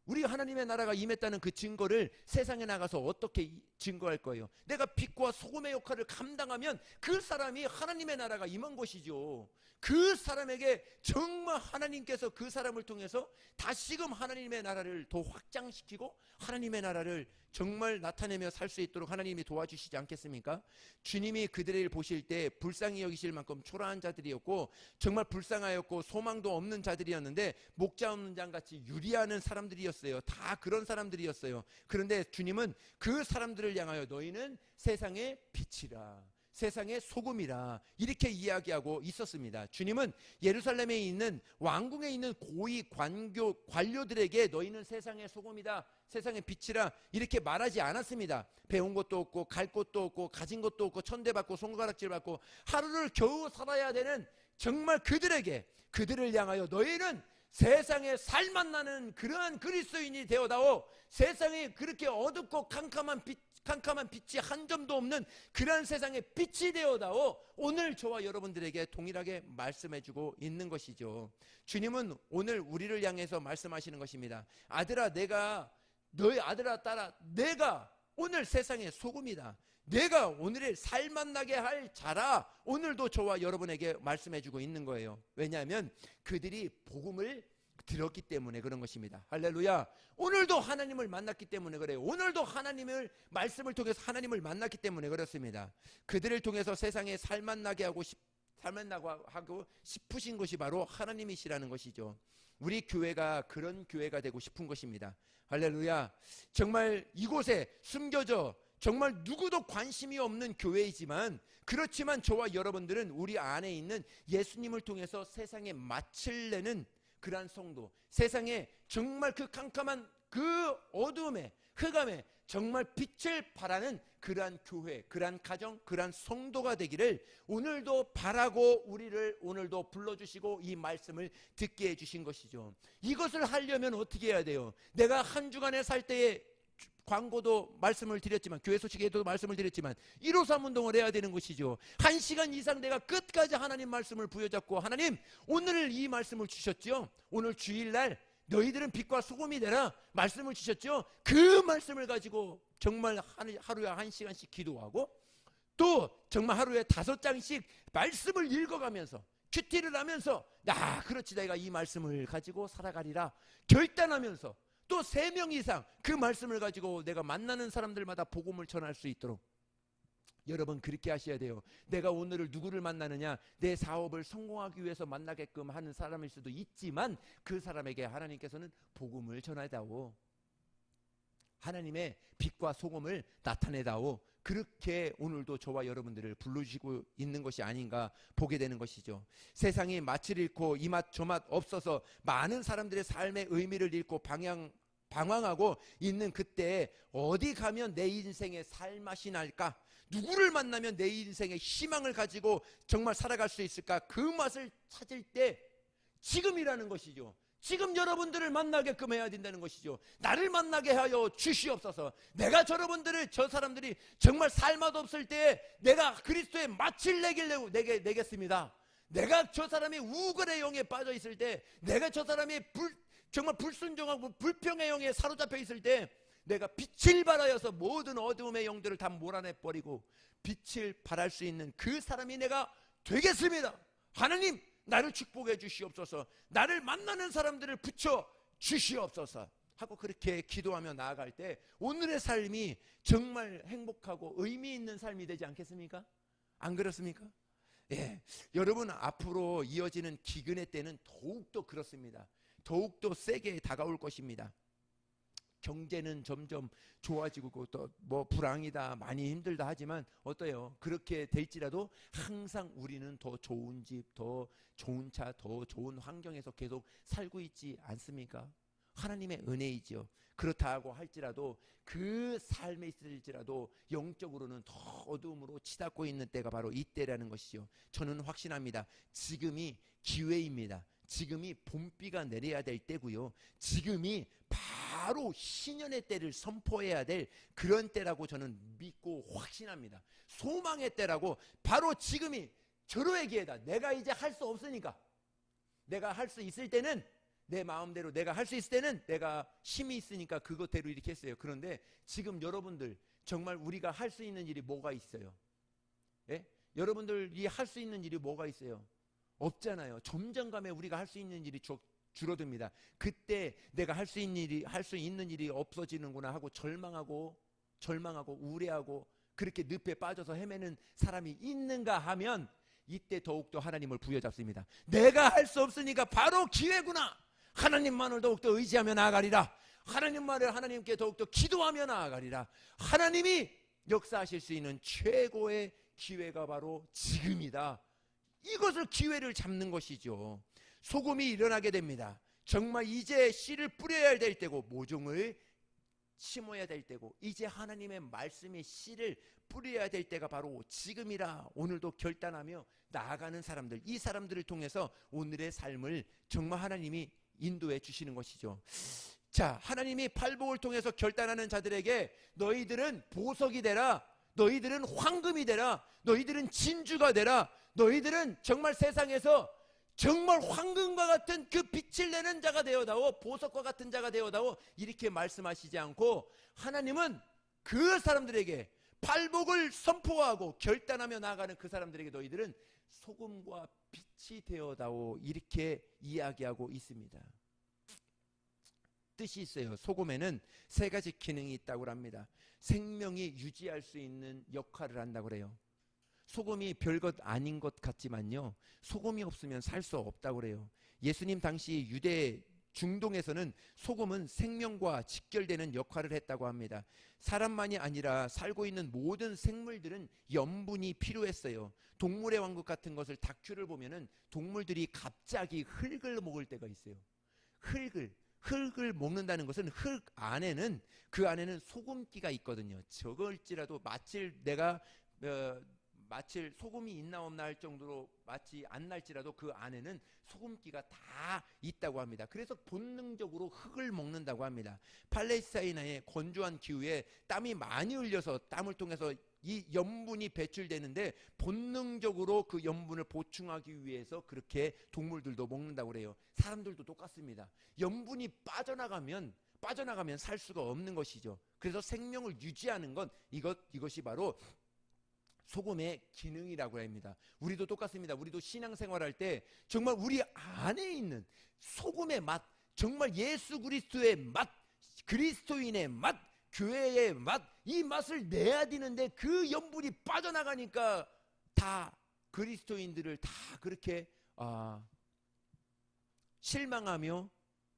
우리 하나님의 나라가 임했다는 그 증거를 세상에 나가서 어떻게 증거할 거예요? 내가 빛과 소금의 역할을 감당하면 그 사람이 하나님의 나라가 임한 것이죠. 그 사람에게 정말 하나님께서 그 사람을 통해서 다시금 하나님의 나라를 더 확장시키고 하나님의 나라를 정말 나타내며 살 수 있도록 하나님이 도와주시지 않겠습니까? 주님이 그들을 보실 때 불쌍히 여기실 만큼 초라한 자들이었고 정말 불쌍하였고 소망도 없는 자들이었는데 목자 없는 장같이 유리하는 사람들이었어요. 다 그런 사람들이었어요. 그런데 주님은 그 사람들을 향하여 너희는 세상의 빛이라, 세상의 소금이라 이렇게 이야기하고 있었습니다. 주님은 예루살렘에 있는 왕궁에 있는 고위 관료들에게 너희는 세상의 소금이다, 세상의 빛이라 이렇게 말하지 않았습니다. 배운 것도 없고 갈 곳도 없고 가진 것도 없고 천대받고 손가락질 받고 하루를 겨우 살아야 되는 정말 그들을 향하여 너희는 세상에 살맛 나는 그러한 그리스도인이 되어다오, 세상에 그렇게 어둡고 캄캄한 빛이 한 점도 없는 그러한 세상의 빛이 되어다오 오늘 저와 여러분들에게 동일하게 말씀해주고 있는 것이죠. 주님은 오늘 우리를 향해서 말씀하시는 것입니다. 아들아, 너희 아들아 딸아, 내가 오늘 세상의 소금이다, 내가 오늘의 살맛 나게 할 자라 오늘도 저와 여러분에게 말씀해주고 있는 거예요. 왜냐하면 그들이 복음을 들었기 때문에 그런 것입니다. 할렐루야. 오늘도 하나님을 만났기 때문에 그래요. 오늘도 하나님을 말씀을 통해서 하나님을 만났기 때문에 그렇습니다. 그들을 통해서 세상에 살맛 나게 하고 싶으신 것이 바로 하나님이시라는 것이죠. 우리 교회가 그런 교회가 되고 싶은 것입니다. 할렐루야. 정말 이곳에 숨겨져 정말 누구도 관심이 없는 교회이지만 그렇지만 저와 여러분들은 우리 안에 있는 예수님을 통해서 세상에 맛을 내는 그러한 성도, 세상에 정말 그 캄캄한 그 어두움에 흑암에 정말 빛을 발하는 그러한 교회, 그러한 가정, 그러한 성도가 되기를 오늘도 바라고 우리를 오늘도 불러주시고 이 말씀을 듣게 해주신 것이죠. 이것을 하려면 어떻게 해야 돼요? 내가 한 주간에 살 때에 광고도 말씀을 드렸지만 교회 소식에도 말씀을 드렸지만 153 운동을 해야 되는 것이죠. 1시간 이상 내가 끝까지 하나님 말씀을 부여잡고 하나님 오늘 이 말씀을 주셨죠. 오늘 주일날 너희들은 빛과 소금이 되라 말씀을 주셨죠. 그 말씀을 가지고 정말 하루에 1시간씩 기도하고 또 정말 하루에 5장씩 말씀을 읽어가면서 큐티를 하면서 그렇지 내가 이 말씀을 가지고 살아가리라 결단하면서 또 3명 이상 그 말씀을 가지고 내가 만나는 사람들마다 복음을 전할 수 있도록 여러분 그렇게 하셔야 돼요. 내가 오늘을 누구를 만나느냐, 내 사업을 성공하기 위해서 만나게끔 하는 사람일 수도 있지만 그 사람에게 하나님께서는 복음을 전하다오, 하나님의 빛과 소금을 나타내다오, 그렇게 오늘도 저와 여러분들을 불러주시고 있는 것이 아닌가 보게 되는 것이죠. 세상이 맛을 잃고 이 맛 저 맛 없어서 많은 사람들의 삶의 의미를 잃고 방황하고 있는 그때 어디 가면 내 인생의 살맛이 날까? 누구를 만나면 내 인생의 희망을 가지고 정말 살아갈 수 있을까? 그 맛을 찾을 때 지금이라는 것이죠. 지금 여러분들을 만나게끔 해야 된다는 것이죠. 나를 만나게 하여 주시옵소서. 내가 저 사람들이 정말 살맛 없을 때 내가 그리스도의 맛을 내겠습니다. 내가 저 사람이 우걸의 영에 빠져 있을 때, 내가 저 사람이 정말 불순종하고 불평의 영에 사로잡혀 있을 때 내가 빛을 발하여서 모든 어두움의 영들을 다 몰아내버리고 빛을 발할 수 있는 그 사람이 내가 되겠습니다. 하나님 나를 축복해 주시옵소서. 나를 만나는 사람들을 붙여 주시옵소서 하고 그렇게 기도하며 나아갈 때 오늘의 삶이 정말 행복하고 의미 있는 삶이 되지 않겠습니까? 안 그렇습니까? 예, 여러분 앞으로 이어지는 기근의 때는 더욱더 그렇습니다. 더욱더 세게 다가올 것입니다. 경제는 점점 좋아지고 또 뭐 불황이다 많이 힘들다 하지만 어때요? 그렇게 될지라도 항상 우리는 더 좋은 집, 더 좋은 차, 더 좋은 환경에서 계속 살고 있지 않습니까? 하나님의 은혜이지요. 그렇다고 할지라도 그 삶에 있을지라도 영적으로는 더 어두움으로 치닫고 있는 때가 바로 이때라는 것이죠. 저는 확신합니다. 지금이 기회입니다. 지금이 봄비가 내려야 될 때고요. 지금이 바로 신년의 때를 선포해야 될 그런 때라고 저는 믿고 확신합니다. 소망의 때라고 바로 지금이 절호의 기회다. 내가 이제 할 수 없으니까 내가 할 수 있을 때는 내 마음대로 내가 할 수 있을 때는 내가 힘이 있으니까 그것대로 이렇게 했어요. 그런데 지금 여러분들 정말 우리가 할 수 있는 일이 뭐가 있어요? 예? 여러분들이 할 수 있는 일이 뭐가 있어요? 없잖아요. 점점 가면 우리가 할 수 있는 일이 줄어듭니다. 그때 내가 할 수 있는 일이 없어지는구나 하고 절망하고 우울해하고 그렇게 늪에 빠져서 헤매는 사람이 있는가 하면 이때 더욱더 하나님을 부여잡습니다. 내가 할 수 없으니까 바로 기회구나. 하나님만을 더욱더 의지하며 나아가리라. 하나님만을 하나님께 더욱더 기도하며 나아가리라. 하나님이 역사하실 수 있는 최고의 기회가 바로 지금이다. 이것을 기회를 잡는 것이죠. 소금이 일어나게 됩니다. 정말 이제 씨를 뿌려야 될 때고 모종을 심어야 될 때고 이제 하나님의 말씀의 씨를 뿌려야 될 때가 바로 지금이라 오늘도 결단하며 나아가는 사람들, 이 사람들을 통해서 오늘의 삶을 정말 하나님이 인도해 주시는 것이죠. 자, 하나님이 팔복을 통해서 결단하는 자들에게 너희들은 보석이 되라, 너희들은 황금이 되라, 너희들은 진주가 되라, 너희들은 정말 세상에서 정말 황금과 같은 그 빛을 내는 자가 되어다오, 보석과 같은 자가 되어다오, 이렇게 말씀하시지 않고 하나님은 그 사람들에게 팔복을 선포하고 결단하며 나아가는 그 사람들에게 너희들은 소금과 빛이 되어다오, 이렇게 이야기하고 있습니다. 뜻이 있어요. 소금에는 세 가지 기능이 있다고 합니다. 생명이 유지할 수 있는 역할을 한다고 그래요. 소금이 별것 아닌 것 같지만요, 소금이 없으면 살 수 없다고 그래요. 예수님 당시 유대 중동에서는 소금은 생명과 직결되는 역할을 했다고 합니다. 사람만이 아니라 살고 있는 모든 생물들은 염분이 필요했어요. 동물의 왕국 같은 것을 다큐를 보면은 동물들이 갑자기 흙을 먹을 때가 있어요. 흙을 먹는다는 것은 흙 안에는 그 안에는 소금기가 있거든요. 저걸지라도 마칠 소금이 있나 없나 할 정도로 마치 안 날지라도 그 안에는 소금기가 다 있다고 합니다. 그래서 본능적으로 흙을 먹는다고 합니다. 팔레스타인의 건조한 기후에 땀이 많이 흘려서 땀을 통해서 이 염분이 배출되는데 본능적으로 그 염분을 보충하기 위해서 그렇게 동물들도 먹는다고 그래요. 사람들도 똑같습니다. 염분이 빠져나가면 살 수가 없는 것이죠. 그래서 생명을 유지하는 건 이것이 바로 소금의 기능이라고 합니다. 우리도 똑같습니다. 우리도 신앙생활할 때 정말 우리 안에 있는 소금의 맛, 정말 예수 그리스도의 맛, 그리스도인의 맛, 교회의 맛, 이 맛을 내야 되는데 그 염분이 빠져나가니까 다 그리스도인들을 다 그렇게 실망하며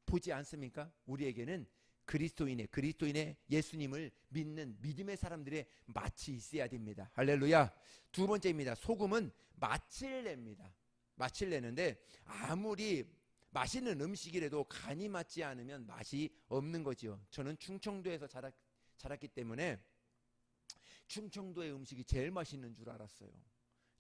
보지 않습니까? 우리에게는 그리스도인의 예수님을 믿는 믿음의 사람들의 맛이 있어야 됩니다. 할렐루야. 두 번째입니다. 소금은 맛을 냅니다. 맛을 내는데 아무리 맛있는 음식이라도 간이 맞지 않으면 맛이 없는 거지요. 저는 충청도에서 자랐기 때문에 충청도의 음식이 제일 맛있는 줄 알았어요.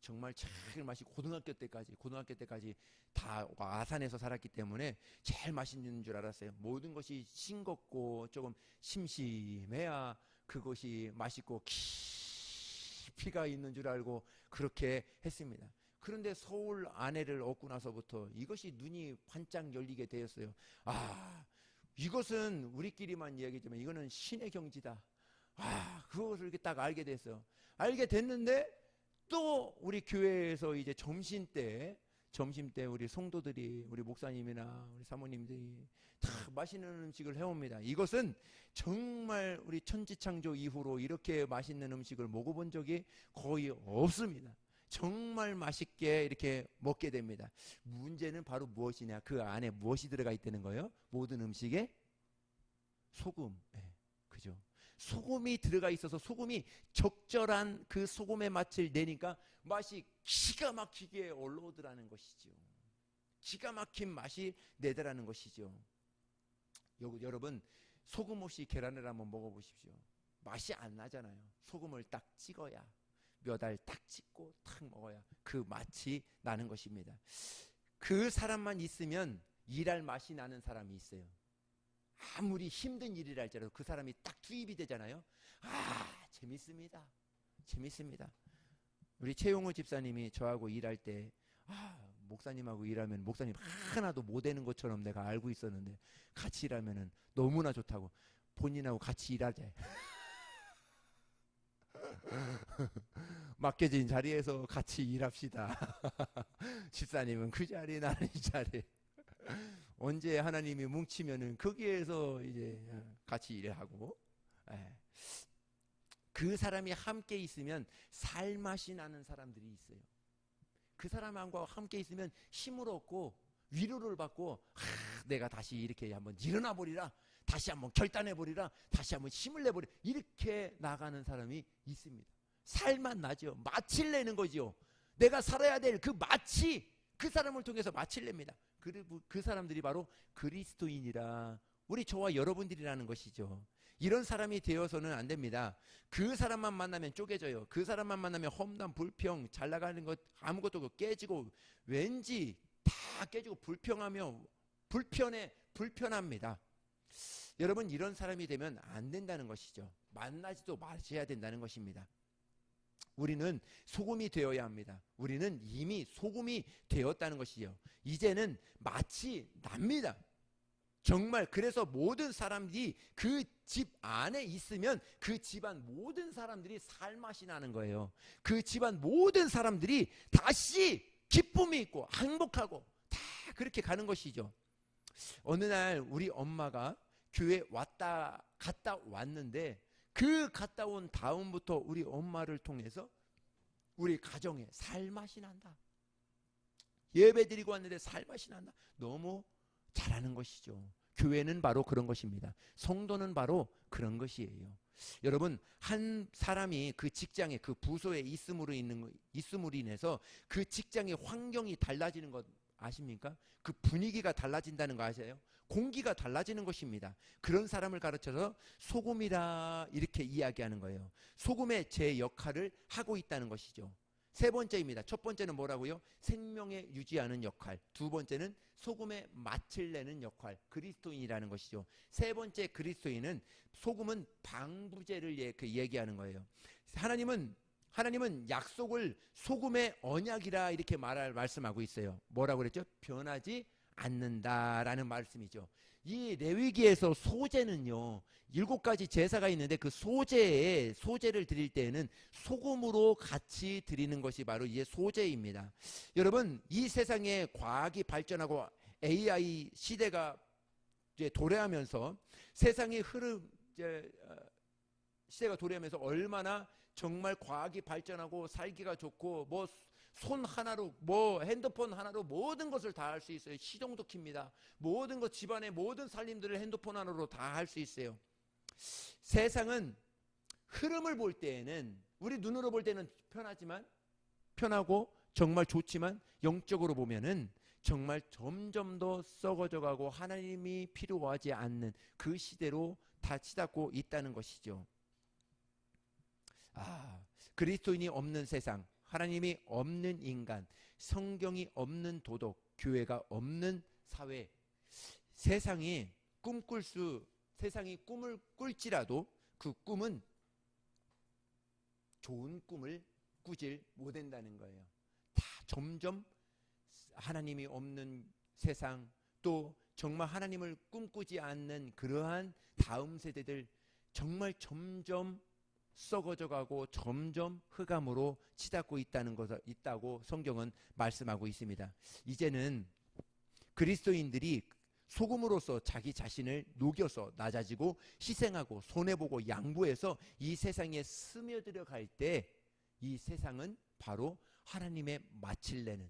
정말 제일 맛이 고등학교 때까지 다 아산에서 살았기 때문에 제일 맛있는 줄 알았어요. 모든 것이 싱겁고 조금 심심해야 그것이 맛있고 깊이가 있는 줄 알고 그렇게 했습니다. 그런데 서울 아내를 얻고 나서부터 이것이 눈이 반짝 열리게 되었어요. 이것은 우리끼리만 이야기지만 이거는 신의 경지다. 그것을 이렇게 딱 알게 됐어요. 알게 됐는데 또 우리 교회에서 이제 점심 때 우리 성도들이, 우리 목사님이나 우리 사모님들이 다 맛있는 음식을 해옵니다. 이것은 정말 우리 천지창조 이후로 이렇게 맛있는 음식을 먹어본 적이 거의 없습니다. 정말 맛있게 이렇게 먹게 됩니다. 문제는 바로 무엇이냐? 그 안에 무엇이 들어가 있다는 거예요? 모든 음식에 소금. 네, 그죠? 소금이 들어가 있어서 소금이 적절한 그 소금의 맛을 내니까 맛이 기가 막히게 올라오더라는 것이죠. 기가 막힌 맛이 내더라는 것이죠. 여러분, 소금 없이 계란을 한번 먹어보십시오. 맛이 안 나잖아요. 소금을 딱 찍어야, 몇 알 딱 찍고 탁 먹어야 그 맛이 나는 것입니다. 그 사람만 있으면 일할 맛이 나는 사람이 있어요. 아무리 힘든 일이라 할지라도 그 사람이 딱 투입이 되잖아요. 재밌습니다. 재밌습니다. 우리 최용호 집사님이 저하고 일할 때 목사님하고 일하면 목사님 하나도 못되는 것처럼 내가 알고 있었는데 같이 일하면 너무나 좋다고. 본인하고 같이 일하재. 맡겨진 자리에서 같이 일합시다. 집사님은 그 자리, 나는 이 자리. 언제 하나님이 뭉치면은 거기에서 이제 같이 일하고, 그 사람이 함께 있으면 살맛이 나는 사람들이 있어요. 그 사람과 함께 있으면 힘을 얻고 위로를 받고, 내가 다시 이렇게 한번 일어나 버리라, 다시 한번 결단해 버리라, 다시 한번 힘을 내버리라, 이렇게 나가는 사람이 있습니다. 살맛 나죠. 맛을 내는 거죠. 내가 살아야 될 그 맛이 그 사람을 통해서 맛을 냅니다. 그리고 그 사람들이 바로 그리스도인이라, 우리 저와 여러분들이라는 것이죠. 이런 사람이 되어서는 안 됩니다. 그 사람만 만나면 쪼개져요. 그 사람만 만나면 험담, 불평, 잘 나가는 것 아무것도 깨지고, 왠지 다 깨지고 불평하며 불편합니다. 여러분, 이런 사람이 되면 안 된다는 것이죠. 만나지도 마셔야 된다는 것입니다. 우리는 소금이 되어야 합니다. 우리는 이미 소금이 되었다는 것이죠. 이제는 맛이 납니다. 정말. 그래서 모든 사람들이 그 집 안에 있으면 그 집안 모든 사람들이 살맛이 나는 거예요. 그 집안 모든 사람들이 다시 기쁨이 있고 행복하고 다 그렇게 가는 것이죠. 어느 날 우리 엄마가 교회 갔다 왔는데, 그 갔다 온 다음부터 우리 엄마를 통해서 우리 가정에 살맛이 난다. 예배 드리고 왔는데 살맛이 난다. 너무 잘하는 것이죠. 교회는 바로 그런 것입니다. 성도는 바로 그런 것이에요. 여러분, 한 사람이 그 직장에, 그 부서에 있음으로 인해서 그 직장의 환경이 달라지는 것 아십니까? 그 분위기가 달라진다는 거 아세요? 공기가 달라지는 것입니다. 그런 사람을 가르쳐서 소금이라 이렇게 이야기하는 거예요. 소금의 제 역할을 하고 있다는 것이죠. 세 번째입니다. 첫 번째는 뭐라고요? 생명에 유지하는 역할. 두 번째는 소금의 맛을 내는 역할, 그리스도인이라는 것이죠. 세 번째 그리스도인은, 소금은 방부제를 얘기하는 거예요. 하나님은 약속을 소금의 언약이라 이렇게 말씀하고 있어요. 뭐라고 그랬죠? 변하지 않는다라는 말씀이죠. 이 레위기에서 소제는요, 7가지 제사가 있는데 그 소제를 드릴 때에는 소금으로 같이 드리는 것이 바로 이제 소제입니다. 여러분, 이 세상에 과학이 발전하고 AI 시대가 이제 도래하면서, 세상의 시대가 도래하면서 얼마나 정말 과학이 발전하고 살기가 좋고, 손 하나로, 핸드폰 하나로 모든 것을 다 할 수 있어요. 시동도 킵니다. 모든 것, 집안의 모든 살림들을 핸드폰 하나로 다 할 수 있어요. 세상은 흐름을 볼 때에는, 우리 눈으로 볼 때는 편하고 정말 좋지만, 영적으로 보면은 정말 점점 더 썩어져 가고 하나님이 필요하지 않는 그 시대로 다 치닫고 있다는 것이죠. 그리스도인이 없는 세상, 하나님이 없는 인간, 성경이 없는 도덕, 교회가 없는 사회, 세상이 꿈을 꿀지라도 그 꿈은 좋은 꿈을 꾸질 못한다는 거예요. 다 점점 하나님이 없는 세상, 또 정말 하나님을 꿈꾸지 않는 그러한 다음 세대들, 정말 점점 썩어져 가고 점점 흑암으로 치닫고 있다고 성경은 말씀하고 있습니다. 이제는 그리스도인들이 소금으로서 자기 자신을 녹여서 낮아지고 희생하고 손해보고 양보해서 이 세상에 스며들어 갈 때, 이 세상은 바로 하나님의 맏을 내는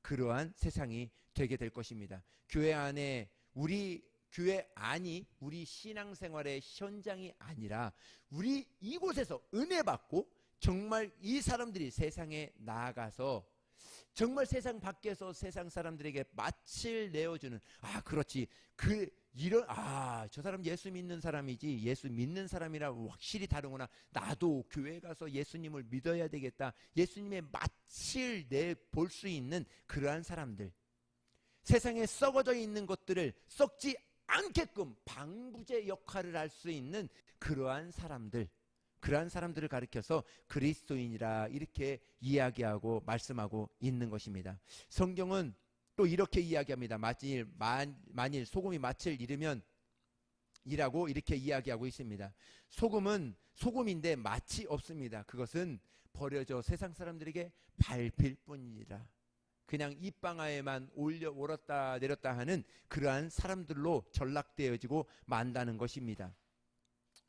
그러한 세상이 되게 될 것입니다. 교회 안에 우리 교회 안이 우리 신앙생활의 현장이 아니라 우리 이곳에서 은혜 받고 정말 이 사람들이 세상에 나아가서 정말 세상 밖에서 세상 사람들에게 맏을 내어주는, 그렇지, 저 사람 예수 믿는 사람이지, 예수 믿는 사람이라 확실히 다르구나, 나도 교회 가서 예수님을 믿어야 되겠다, 예수님의 맏을 내볼 수 있는 그러한 사람들, 세상에 썩어져 있는 것들을 썩지 않게끔 방부제 역할을 할 수 있는 그러한 사람들을 가리켜서 그리스도인이라 이렇게 이야기하고 말씀하고 있는 것입니다. 성경은 또 이렇게 이야기합니다. 만일 소금이 맏을 잃으면 이라고 이렇게 이야기하고 있습니다. 소금은 소금인데 맛이 없습니다. 그것은 버려져 세상 사람들에게 밟힐 뿐이라. 그냥 입방아에만 오렀다 내렸다 하는 그러한 사람들로 전락되어지고 만다는 것입니다.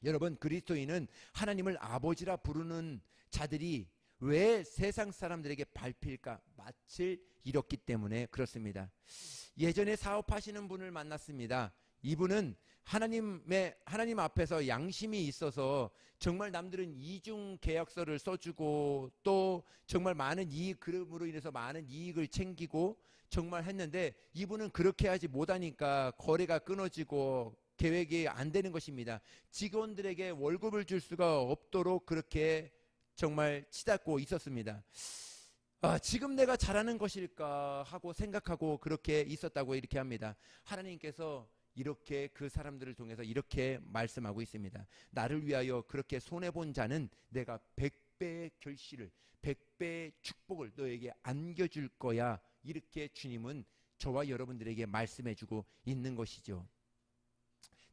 여러분, 그리스도인은 하나님을 아버지라 부르는 자들이 왜 세상 사람들에게 밟힐까? 맏을 잃었기 때문에 그렇습니다. 예전에 사업하시는 분을 만났습니다. 이분은 하나님 앞에서 양심이 있어서 정말 남들은 이중 계약서를 써주고 또 정말 많은 그럼으로 인해서 많은 이익을 챙기고 정말 했는데, 이분은 그렇게 하지 못하니까 거래가 끊어지고 계획이 안 되는 것입니다. 직원들에게 월급을 줄 수가 없도록 그렇게 정말 치닫고 있었습니다. 지금 내가 잘하는 것일까 하고 생각하고 그렇게 있었다고 이렇게 합니다. 하나님께서 이렇게 그 사람들을 통해서 이렇게 말씀하고 있습니다. 나를 위하여 그렇게 손해본 자는 내가 100배의 결실을, 100배의 축복을 너에게 안겨줄 거야. 이렇게 주님은 저와 여러분들에게 말씀해주고 있는 것이죠.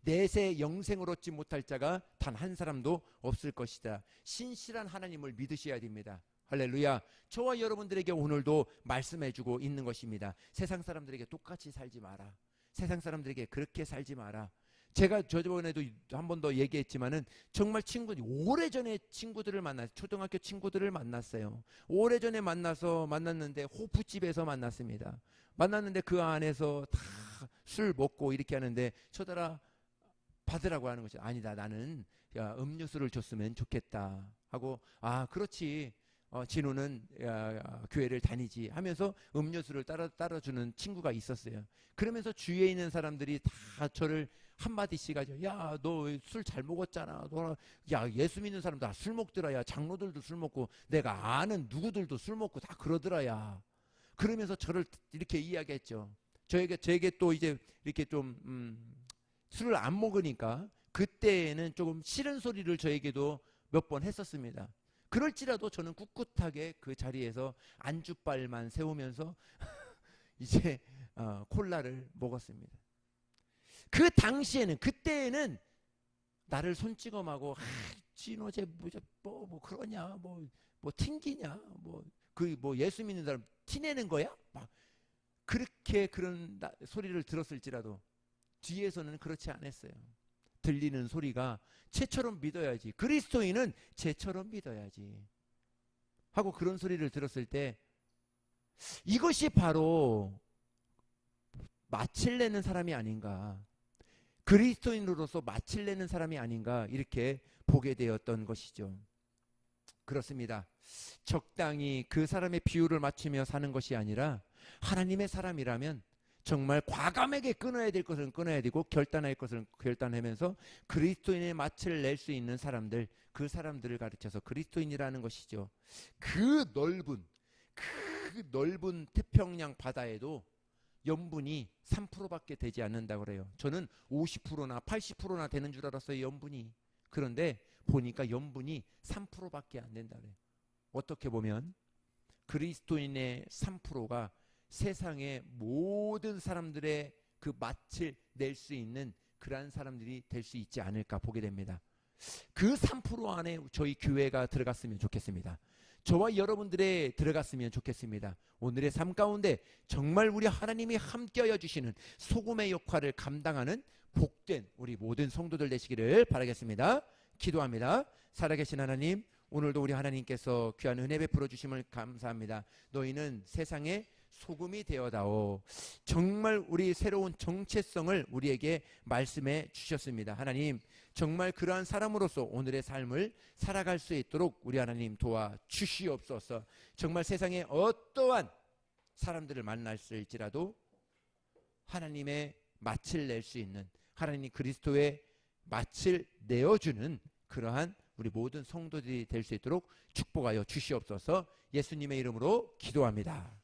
내세 영생을 얻지 못할 자가 단 한 사람도 없을 것이다. 신실한 하나님을 믿으셔야 됩니다. 할렐루야. 저와 여러분들에게 오늘도 말씀해주고 있는 것입니다. 세상 사람들에게 똑같이 살지 마라. 세상 사람들에게 그렇게 살지 마라. 제가 저번에도 한 번 더 얘기했지만은 정말 오래전에 친구들을 만났어요. 초등학교 친구들을 만났어요. 오래전에 만났는데 호프집에서 만났습니다. 만났는데 그 안에서 다 술 먹고 이렇게 하는데 쳐다라 받으라고 하는 거죠. 아니다, 나는 음료수를 줬으면 좋겠다 하고, 그렇지, 진우는 교회를 다니지 하면서 음료수를 따라주는 친구가 있었어요. 그러면서 주위에 있는 사람들이 다 저를 한마디씩 하죠. 야, 너 술 잘 먹었잖아. 야, 예수 믿는 사람들 다 술 먹더라. 야, 장로들도 술 먹고 내가 아는 누구들도 술 먹고 다 그러더라. 야. 그러면서 저를 이렇게 이야기했죠. 저에게 또 이제 이렇게 좀 술을 안 먹으니까 그때는 조금 싫은 소리를 저에게도 몇 번 했었습니다. 그럴지라도 저는 꿋꿋하게 그 자리에서 안주빨만 세우면서 이제 콜라를 먹었습니다. 그 당시에는, 그때에는 나를 손찌검하고 진호 쟤 뭐 그러냐, 뭐 튕기냐, 예수 믿는 사람 티내는 거야? 막 그렇게 그런 소리를 들었을지라도 뒤에서는 그렇지 않았어요. 들리는 소리가 쟤처럼 믿어야지, 그리스도인은 쟤처럼 믿어야지 하고 그런 소리를 들었을 때 이것이 바로 맏을 내는 사람이 아닌가, 그리스도인으로서 맏을 내는 사람이 아닌가 이렇게 보게 되었던 것이죠. 그렇습니다. 적당히 그 사람의 비율을 맞추며 사는 것이 아니라 하나님의 사람이라면 정말 과감하게 끊어야 될 것은 끊어야 되고 결단할 것은 결단하면서 그리스도인의 맏을 낼 수 있는 사람들, 그 사람들을 가르쳐서 그리스도인이라는 것이죠. 그 넓은 태평양 바다에도 염분이 3%밖에 되지 않는다고 그래요. 저는 50%나 80%나 되는 줄 알았어요, 염분이. 그런데 보니까 염분이 3%밖에 안 된다 그래요. 어떻게 보면 그리스도인의 3%가 세상의 모든 사람들의 그 맏을 낼 수 있는 그러한 사람들이 될 수 있지 않을까 보게 됩니다. 그 3% 안에 저희 교회가 들어갔으면 좋겠습니다. 저와 여러분들의 들어갔으면 좋겠습니다. 오늘의 삶 가운데 정말 우리 하나님이 함께하여 주시는 소금의 역할을 감당하는 복된 우리 모든 성도들 되시기를 바라겠습니다. 기도합니다. 살아계신 하나님, 오늘도 우리 하나님께서 귀한 은혜 베풀어 주심을 감사합니다. 너희는 세상의 소금이 되어다오. 정말 우리 새로운 정체성을 우리에게 말씀해 주셨습니다. 하나님, 정말 그러한 사람으로서 오늘의 삶을 살아갈 수 있도록 우리 하나님 도와 주시옵소서. 정말 세상에 어떠한 사람들을 만날지라도 하나님의 맛을 낼 수 있는, 하나님 그리스도의 맛을 내어주는 그러한 우리 모든 성도들이 될 수 있도록 축복하여 주시옵소서. 예수님의 이름으로 기도합니다.